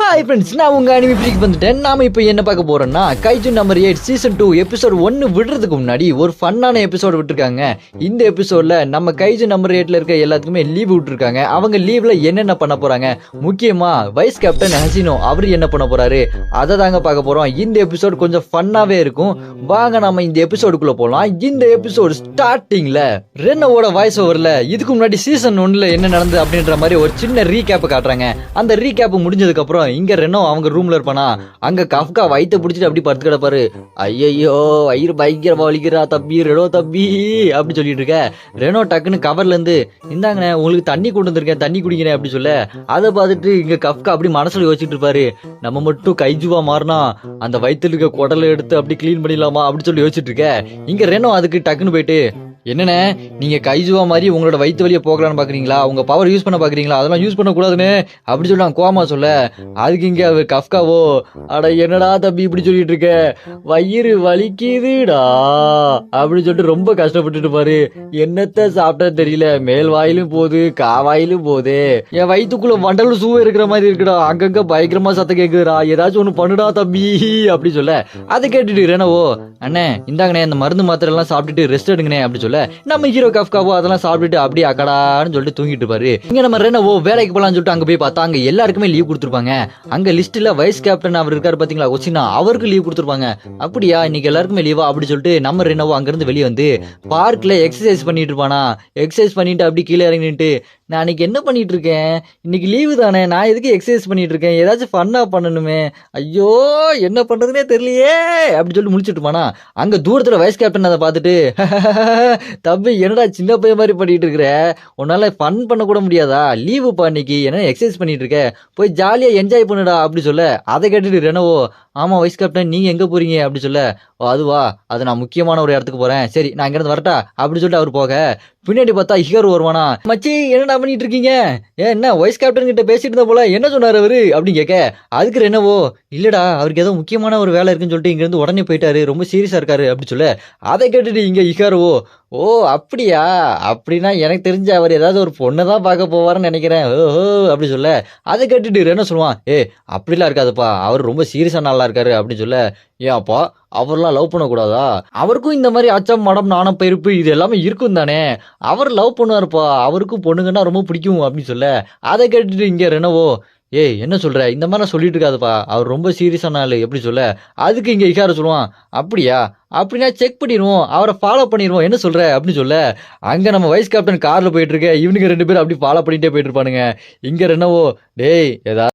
Hi friends, நான் உங்கள் anime பிரிக்கு வந்துட்டேன். நாம் இப்போ என்ன பார்க்க போகிறோம்னா கைஜு நம்பர் 8 சீசன் 2 எபிசோட் 1 விடுறதுக்கு முன்னாடி ஒரு ஃபன்னான எபிசோடு விட்டுருக்காங்க. இந்த எபிசோடில் நம்ம கைஜு நம்பர் 8ல் இருக்க எல்லாத்துக்குமே லீவ் விட்டுருக்காங்க. அவங்க லீவில் என்னென்ன பண்ண போகிறாங்க, முக்கியமாக வைஸ் கேப்டன் ஹசினோ அவர் என்ன பண்ண போகிறாரு, அதை தாங்க பார்க்க போகிறோம். இந்த எபிசோடு கொஞ்சம் ஃபன்னாகவே இருக்கும். வாங்க நம்ம இந்த எபிசோடுக்குள்ளே போகலாம். இந்த எபிசோடு ஸ்டார்டிங்கில் ரென்னோட வாய்ஸ் ஓவரில் இதுக்கு முன்னாடி சீசன் 1ல் என்ன நடந்தது அப்படின்ற மாதிரி ஒரு சின்ன ரீகேப்பை காட்டுறாங்க. அந்த ரீகேப் முடிஞ்சதுக்கப்புறம் இங்க ரெனோ அவங்க ரூம்ல இருப்பானா, அங்க கஃப்கா வயித்தை பிடிச்சிட்டு அப்படி படுத்து கிடப்பாரு. ஐயோ வயிறு பயங்கரமா வலிக்கிறா தம்பி, ரெனோ தம்பி அப்படி சொல்லிட்டு இருக்க. ரெனோ டக்குன்னு கவர்ல இருந்து இந்தாங்கண்ணே உங்களுக்கு தண்ணி கொண்டு வந்திருக்கேன், தண்ணி குடிக்கிறேன் அப்படி சொல்ல. அதை பார்த்துட்டு இங்க கஃப்கா அப்படி மனசுல யோசிச்சுட்டு இருப்பாரு, நம்ம மட்டும் கைஜுவா மாறினா அந்த வயிற்றுல இருக்க குடலை எடுத்து அப்படி கிளீன் பண்ணிடலாமா அப்படி சொல்லி யோசிச்சுட்டு இருக்க. இங்க ரெனோ அதுக்கு டக்குன்னு போயிட்டு, என்னண்ணே நீங்க கைஜுவா மாதிரி உங்களோட வயிற்று வழியை போகலான்னு பாக்குறீங்களா, உங்க பவர் யூஸ் பண்ண பாக்குறீங்களா, அதெல்லாம் யூஸ் பண்ண கூடாதுன்னு அப்படி சொல்லி கோமா சொல்ல. அதுக்கு இங்க கஃப்காவோ, அட என்னடா தம்பி இப்படி சொல்லிட்டு இருக்க, வயிறு வலிக்குதுடா அப்படின்னு சொல்லிட்டு ரொம்ப கஷ்டப்பட்டுட்டு பாரு. என்னத்த சாப்பிட்டா தெரியல, மேல் வாயிலும் போகுது காவாயிலும் போகுது, என் வயிற்றுக்குள்ள வண்டல் சூவே இருக்கிற மாதிரி இருக்குடா, அங்கங்க பயங்கரமா சத்தம் கேக்குதுடா, ஏதாச்சும் ஒண்ணு பண்ணுடா தம்பி அப்படி சொல்ல. அதை கேட்டுட்டு ரெனவோ, அண்ணே இந்தாங்கண்ணே இந்த மருந்து மாத்திரை எல்லாம் சாப்பிட்டுட்டு ரெஸ்ட் எடுங்கண்ணே அப்படி சொல்ல. நம்ம ஹீரோ கஃப்காவோ அதெல்லாம் சாப்பிட்டுட்டு அப்படியே அக்கடான்னு சொல்லிட்டு தூங்கிட்டு இருப்பாரு. இங்க நம்ம ரெனவோ வேலைக்கு போலான்னு சொல்லிட்டு அங்க போய் பார்த்தா அங்க எல்லாருக்குமே லீவ் கொடுத்துருப்பாங்க. அங்க லிஸ்ட்ல வைஸ் கேப்டன் அவர் இருக்காரு பாத்தீங்களா ஒசினா, அவருக்கு லீவ் கொடுத்துருப்பாங்க. அப்படியா இன்னைக்கு எல்லாருக்குமே லீவா அப்படி சொல்லிட்டு நம்ம ரெனவோ அங்க இருந்து வெளியே வந்து பார்க்ல எக்ஸசைஸ் பண்ணிட்டு இருப்பானா. எக்ஸசைஸ் பண்ணிட்டு அப்படி கீழே இறங்கிட்டு, நான் அன்னைக்கு என்ன பண்ணிட்டு இருக்கேன், இன்னைக்கு லீவு தானே, நான் எதுக்கு எக்ஸசைஸ் பண்ணிட்டு இருக்கேன், ஏதாச்சும் ஃபன்னா பண்ணணுமே, ஐயோ என்ன பண்றதுனே தெரியலையே அப்படி சொல்லி முடிச்சுட்டு இருப்பானா. அங்க தூரத்துல வைஸ் கேப்டன் அதை பார்த்துட்டு, தம்பி என்னடா சின்ன பையன் மாதிரி பண்ணிட்டு இருக்கிற, உன்னால ஃபன் பண்ண கூட முடியாதா, லீவு பா இன்னைக்கு, என்ன எக்ஸசைஸ் பண்ணிட்டு இருக்க, போய் ஜாலியா என்ஜாய் பண்ணுடா அப்படி சொல்ல. அதை கேட்டுட்டு ரெனவோ, ஆமா வைஸ் கேப்டன் நீங்க எங்க போறீங்க அப்படி சொல்ல. அதுவா, அது நான் முக்கியமான ஒரு இடத்துக்கு போறேன், சரி நான் இங்க இருந்து வரட்டா அப்படி சொல்லிட்டு அவர் போக, பின்னாடி பார்த்தா ஹீரோ வருவானா. மச்சி என்னடா பண்ணிட்டு இருக்கீங்க, என்ன வைஸ் கேப்டன் கிட்ட பேசிட்டு இருந்த போல, என்ன சொன்னாரு அவரு அப்படின்னு கேட்க. அதுக்கு என்னவோ, இல்லடா அவருக்கு ஏதோ முக்கியமான ஒரு வேலை இருக்குன்னு சொல்லிட்டு இங்க இருந்து உடனே போயிட்டாரு, ரொம்ப சீரியஸா இருக்காரு அப்படி சொல்ல. அதை கேட்டுட்டு இங்க ஹீரோவோ, ஓ அப்படியா, அப்படின்னா எனக்கு தெரிஞ்ச அவர் ஏதாவது ஒரு பொண்ணை தான் பார்க்க போவாருன்னு நினைக்கிறேன் ஓஹோ அப்படி சொல்ல. அதை கேட்டுட்டு என்ன சொல்லுவான், அப்படிலாம் இருக்காதுப்பா, அவர் ரொம்ப சீரியஸா நல்லா இருக்காரு அப்படின்னு சொல்ல. ஏன்ப்பா அவர்லாம் லவ் பண்ணக்கூடாதா, அவருக்கும் இந்த மாதிரி அச்சம் மடம் நாணம் பெருப்பு இது எல்லாமே இருக்கும் தானே, அவர் லவ் பண்ணுவாருப்பா, அவருக்கும் பொண்ணுங்கன்னா ரொம்ப பிடிக்கும் அப்படின்னு சொல்ல. அதை கேட்டுட்டு இங்க ரெனவோ, என்ன சொல்ற, இந்த மாதிரி சொல்லிட்டு இருக்காதுப்பா, அவர் ரொம்ப சீரியஸான ஆளு எப்படி சொல்ல. அதுக்கு இங்க இகார சொல்லுவான், அப்படியா அப்படின்னா செக் பண்ணிடுவோம், அவரை ஃபாலோ பண்ணிடுவோம், என்ன சொல்ற அப்படின்னு சொல்ல. அங்க நம்ம வைஸ் கேப்டன் கார்ல போயிட்டு இருக்க, இவனுக்கு 2 பேரும் அப்படி ஃபாலோ பண்ணிட்டே போயிட்டு இருப்பானுங்க. இங்க என்னவோ, டேய் ஏதாவது